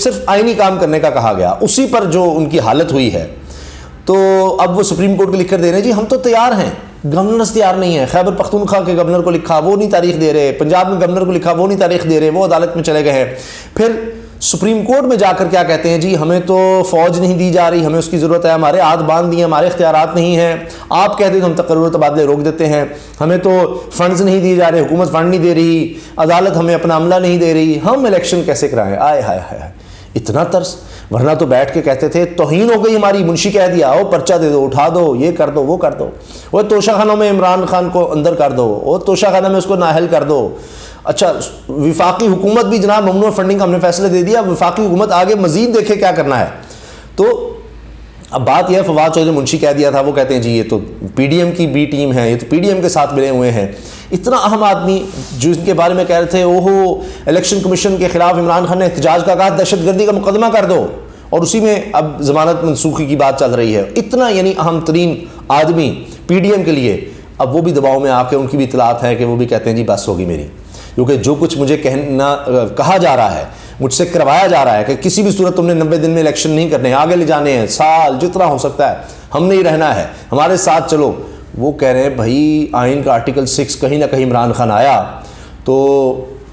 صرف آئینی کام کرنے کا کہا گیا، اسی پر جو ان کی حالت ہوئی ہے، تو اب وہ سپریم کورٹ کو لکھ کر دے رہے ہیں جی ہم تو تیار ہیں، گورنرز تیار نہیں ہیں. خیبر پختونخوا کے گورنر کو لکھا، وہ نہیں تاریخ دے رہے. پنجاب کے گورنر کو لکھا، وہ نہیں تاریخ دے رہے، وہ عدالت میں چلے گئے ہیں. پھر سپریم کورٹ میں جا کر کیا کہتے ہیں جی ہمیں تو فوج نہیں دی جا رہی، ہمیں اس کی ضرورت ہے، ہمارے ہاتھ باندھ دیے، ہمارے اختیارات نہیں ہیں. آپ کہتے ہیں ہم تقرر و تبادلے روک دیتے ہیں، ہمیں تو فنڈز نہیں دیے جا رہے، حکومت فنڈ نہیں دے رہی، عدالت ہمیں اپنا عملہ نہیں دے رہی، ہم الیکشن کیسے کرائیں؟ آئے ہائے ہائے، اتنا ترس. ورنہ تو بیٹھ کے کہتے تھے توہین ہو گئی ہماری، منشی کہہ دیا او پرچہ دے دو، اٹھا دو، یہ کر دو، وہ کر دو، وہ توشہ خانوں میں عمران خان کو اندر کر دو، وہ توشہ خانہ میں اس کو نااہل کر دو. اچھا وفاقی حکومت بھی جناب ممنوع فنڈنگ کا ہم نے فیصلہ دے دیا، وفاقی حکومت آگے مزید دیکھے کیا کرنا ہے. تو اب بات یہ ہے، فواد چودھری منشی کہہ دیا تھا، وہ کہتے ہیں جی یہ تو پی ڈی ایم کی بی ٹیم ہے، یہ تو پی ڈی ایم کے ساتھ ملے ہوئے ہیں. اتنا اہم آدمی جو ان کے بارے میں کہہ رہے تھے اوہو الیکشن کمیشن کے خلاف عمران خان نے احتجاج کا کہا دہشت گردی کا مقدمہ کر دو، اور اسی میں اب ضمانت منسوخی کی بات چل رہی ہے. اتنا یعنی اہم ترین آدمی پی ڈی ایم کے لیے، اب وہ بھی دباؤ میں آ کے ان کی بھی اطلاعات ہے کہ وہ بھی کہتے ہیں جی بس ہوگی میری، کیونکہ جو کچھ مجھے کہا جا رہا ہے، مجھ سے کروایا جا رہا ہے کہ کسی بھی صورت تم نے 90 دن میں الیکشن نہیں کرنے، آگے لے جانے ہیں، سال جتنا ہو سکتا ہے ہم نے ہی رہنا ہے، ہمارے ساتھ چلو. وہ کہہ رہے ہیں بھائی آئین کا آرٹیکل 6 کہیں نہ کہیں عمران خان آیا تو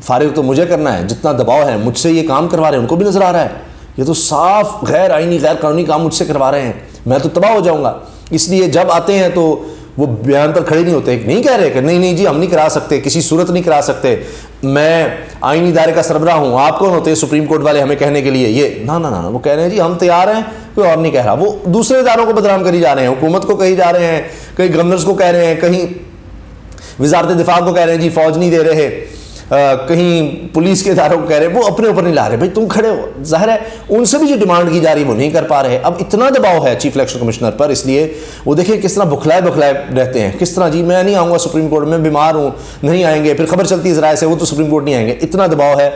فارغ تو مجھے کرنا ہے، جتنا دباؤ ہے مجھ سے یہ کام کروا رہے ہیں، ان کو بھی نظر آ رہا ہے یہ تو صاف غیر آئینی غیر قانونی کام مجھ سے کروا رہے ہیں، میں تو تباہ ہو جاؤں گا. اس لیے جب آتے ہیں تو وہ بیان پر کھڑے نہیں ہوتے، نہیں کہہ رہے کہ نہیں جی ہم نہیں کرا سکتے، کسی صورت نہیں کرا سکتے، میں آئینی ادارے کا سربراہ ہوں، آپ کون ہوتے ہیں سپریم کورٹ والے ہمیں کہنے کے لیے یہ نہ. وہ کہہ رہے ہیں جی ہم تیار ہیں، کوئی اور نہیں کہہ رہا. وہ دوسرے اداروں کو بدنام کری جا رہے ہیں، حکومت کو کہی جا رہے ہیں، کہیں گورنرز کو کہہ رہے ہیں، کہیں وزارت دفاع کو کہہ رہے ہیں جی فوج نہیں دے رہے، کہیں پولیس کے اداروں کو کہہ رہے ہیں، وہ اپنے اوپر نہیں لا رہے. بھائی تم کھڑے ہو، ظاہر ہے ان سے بھی جو ڈیمانڈ کی جا رہی ہے وہ نہیں کر پا رہے. اب اتنا دباؤ ہے چیف الیکشن کمشنر پر، اس لیے وہ دیکھیں کس طرح بکھلائے رہتے ہیں، کس طرح جی میں نہیں آؤں گا سپریم کورٹ میں، بیمار ہوں نہیں آئیں گے، پھر خبر چلتی ہے ذرائع سے وہ تو سپریم کورٹ نہیں آئیں گے. اتنا دباؤ ہے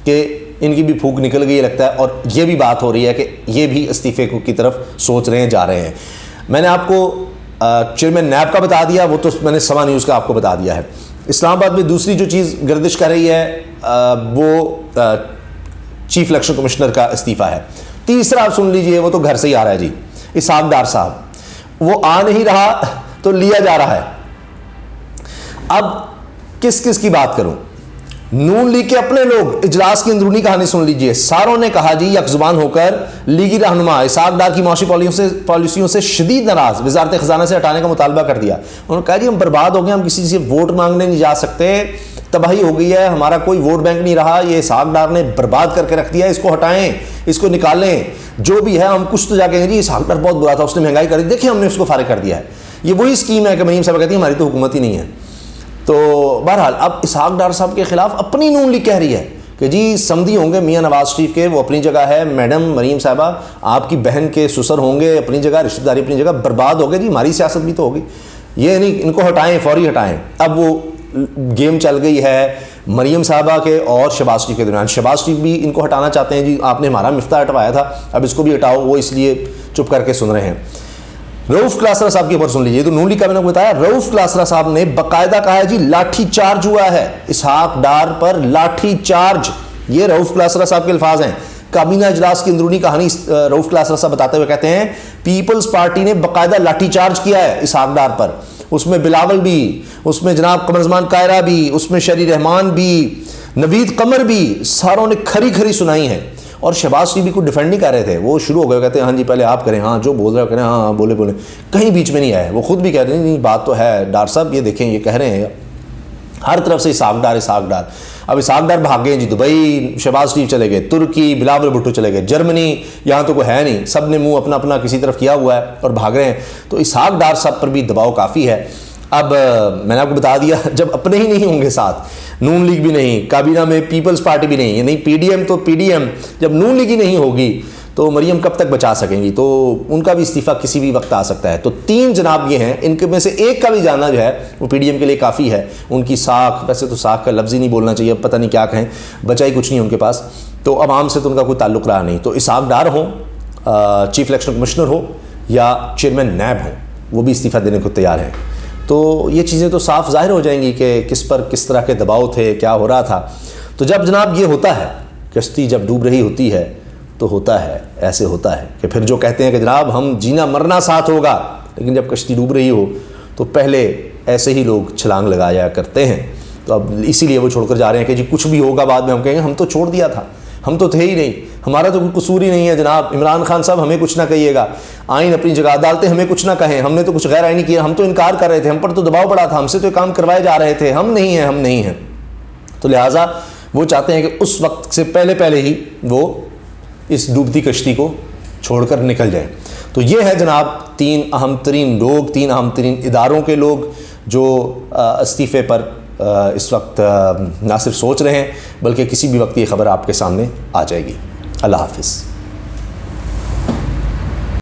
کہ ان کی بھی پھونک نکل گئی لگتا ہے، اور یہ بھی بات ہو رہی ہے کہ یہ بھی استعفے کی طرف سوچ رہے ہیں، جا رہے ہیں. میں نے آپ کو چیئرمین نیب کا بتا دیا، وہ تو میں نے سما نیوز کا آپ کو بتا دیا ہے. اسلام آباد میں دوسری جو چیز گردش کر رہی ہے وہ چیف الیکشن کمشنر کا استعفیٰ ہے. تیسرا آپ سن لیجئے، وہ تو گھر سے ہی آ رہا ہے جی، اسحاق ڈار صاحب، وہ آ نہیں رہا تو لیا جا رہا ہے. اب کس کی بات کروں؟ نون لیگ کے اپنے لوگ اجلاس کی اندرونی کہانی سن لیجئے. ساروں نے کہا جی یک زبان ہو کر لیگی رہنما اسحاق ڈار کی معاشی پالیسیوں سے شدید ناراض، وزارت خزانہ سے ہٹانے کا مطالبہ کر دیا. انہوں نے کہا جی ہم برباد ہو گئے، ہم کسی سے ووٹ مانگنے نہیں جا سکتے، تباہی ہو گئی ہے، ہمارا کوئی ووٹ بینک نہیں رہا، یہ اسحاق ڈار نے برباد کر کے رکھ دیا، اس کو ہٹائیں، اس کو نکالیں، جو بھی ہے ہم کچھ تو جا کے جی اسحاق ڈار بہت برا تھا، اس نے مہنگائی کر دی، دیکھیں ہم نے اس کو فارغ کر دیا ہے. یہ وہی اسکیم ہے کہ مریم صاحب کہتی ہیں ہماری تو حکومت ہی نہیں ہے. تو بہرحال اب اسحاق ڈار صاحب کے خلاف اپنی نون لیگ کہہ رہی ہے کہ جی سمدھی ہوں گے میاں نواز شریف کے، وہ اپنی جگہ ہے، میڈم مریم صاحبہ آپ کی بہن کے سسر ہوں گے اپنی جگہ، رشتہ داری اپنی جگہ، برباد ہو گئے جی، ہماری سیاست بھی تو ہوگی، یہ نہیں ان کو ہٹائیں، فوری ہٹائیں. اب وہ گیم چل گئی ہے مریم صاحبہ کے اور شہباز شریف کے درمیان. شہباز شریف بھی ان کو ہٹانا چاہتے ہیں جی، آپ نے ہمارا مفتاح ہٹوایا تھا اب اس کو بھی ہٹاؤ، وہ اس لیے چپ کر کے سن رہے ہیں. رؤف کلاسرا صاحب کی خبر سن لیجیے، تو نون لیگ کا میں نے بتایا، رؤف کلاسرا صاحب نے باقاعدہ کہا ہے جی لاٹھی چارج ہوا ہے اسحاق ڈار پر، لاٹھی چارج، یہ رؤف کلاسرا صاحب کے الفاظ ہیں. کابینہ اجلاس کی اندرونی کہانی رؤف کلاسرا صاحب بتاتے ہوئے کہتے ہیں پیپلز پارٹی نے باقاعدہ لاٹھی چارج کیا ہے اسحاق ڈار پر، اس میں بلاول بھی، اس میں جناب قمر زمان قائرہ بھی، اس میں شری رحمان بھی، نوید قمر بھی، ساروں نے کھری سنائی ہے. اور شہباز شریف بھی کو ڈیفینڈ نہیں کر رہے تھے، وہ شروع ہو گئے کہتے ہیں ہاں جی پہلے آپ کریں، ہاں جو بول رہے ہو کریں، ہاں بولے کہیں بیچ میں نہیں آئے. وہ خود بھی کہہ رہے ہیں نہیں بات تو ہے ڈار صاحب، یہ دیکھیں یہ کہہ رہے ہیں ہر طرف سے اسحاق ڈار. اب اسحاق ڈار بھاگ گئے جی دبئی، شہباز شریف چلے گئے ترکی، بلاول بھٹو چلے گئے جرمنی، یہاں تو کوئی ہے نہیں، سب نے منہ اپنا کسی طرف کیا ہوا ہے اور بھاگ رہے ہیں. تو اسحاق ڈار صاحب پر بھی دباؤ کافی ہے. اب میں نے آپ کو بتا دیا جب اپنے ہی نہیں ہوں گے ساتھ، نون لیگ بھی نہیں، کابینہ میں پیپلز پارٹی بھی نہیں، یعنی پی ڈی ایم تو پی ڈی ایم، جب نون لیگ ہی نہیں ہوگی تو مریم کب تک بچا سکیں گی؟ تو ان کا بھی استعفیٰ کسی بھی وقت آ سکتا ہے. تو 3 جناب یہ ہیں، ان کے میں سے ایک کا بھی جانا جو ہے وہ پی ڈی ایم کے لیے کافی ہے. ان کی ساکھ، ویسے تو ساکھ کا لفظ ہی نہیں بولنا چاہیے، اب پتہ نہیں کیا کہیں، بچا ہی کچھ نہیں ان کے پاس، تو عوام سے تو ان کا کوئی تعلق رہا نہیں. تو اسحاق ڈار ہوں، چیف الیکشن کمشنر ہو یا چیئرمین نیب ہوں، وہ بھی استعفیٰ دینے کو تیار ہیں. تو یہ چیزیں تو صاف ظاہر ہو جائیں گی کہ کس پر کس طرح کے دباؤ تھے، کیا ہو رہا تھا. تو جب جناب یہ ہوتا ہے، کشتی جب ڈوب رہی ہوتی ہے تو ہوتا ہے، ایسے ہوتا ہے کہ پھر جو کہتے ہیں کہ جناب ہم جینا مرنا ساتھ ہوگا، لیکن جب کشتی ڈوب رہی ہو تو پہلے ایسے ہی لوگ چھلانگ لگایا کرتے ہیں. تو اب اسی لیے وہ چھوڑ کر جا رہے ہیں کہ جی کچھ بھی ہوگا بعد میں ہم کہیں گے ہم تو چھوڑ دیا تھا، ہم تو تھے ہی نہیں، ہمارا تو کوئی قصور ہی نہیں ہے جناب. عمران خان صاحب ہمیں کچھ نہ کہیے گا، آئین اپنی جگہ ڈالتے، ہمیں کچھ نہ کہیں، ہم نے تو کچھ غیر آئینی کیا، ہم تو انکار کر رہے تھے، ہم پر تو دباؤ پڑا تھا، ہم سے تو کام کروائے جا رہے تھے، ہم نہیں ہیں، ہم نہیں ہیں. تو لہٰذا وہ چاہتے ہیں کہ اس وقت سے پہلے ہی وہ اس ڈوبتی کشتی کو چھوڑ کر نکل جائیں. تو یہ ہے جناب 3 اہم ترین لوگ، 3 اہم ترین اداروں کے لوگ جو استعفے پر اس وقت نہ صرف سوچ رہے ہیں بلکہ کسی بھی وقت یہ خبر آپ کے سامنے آ جائے گی. اللہ حافظ.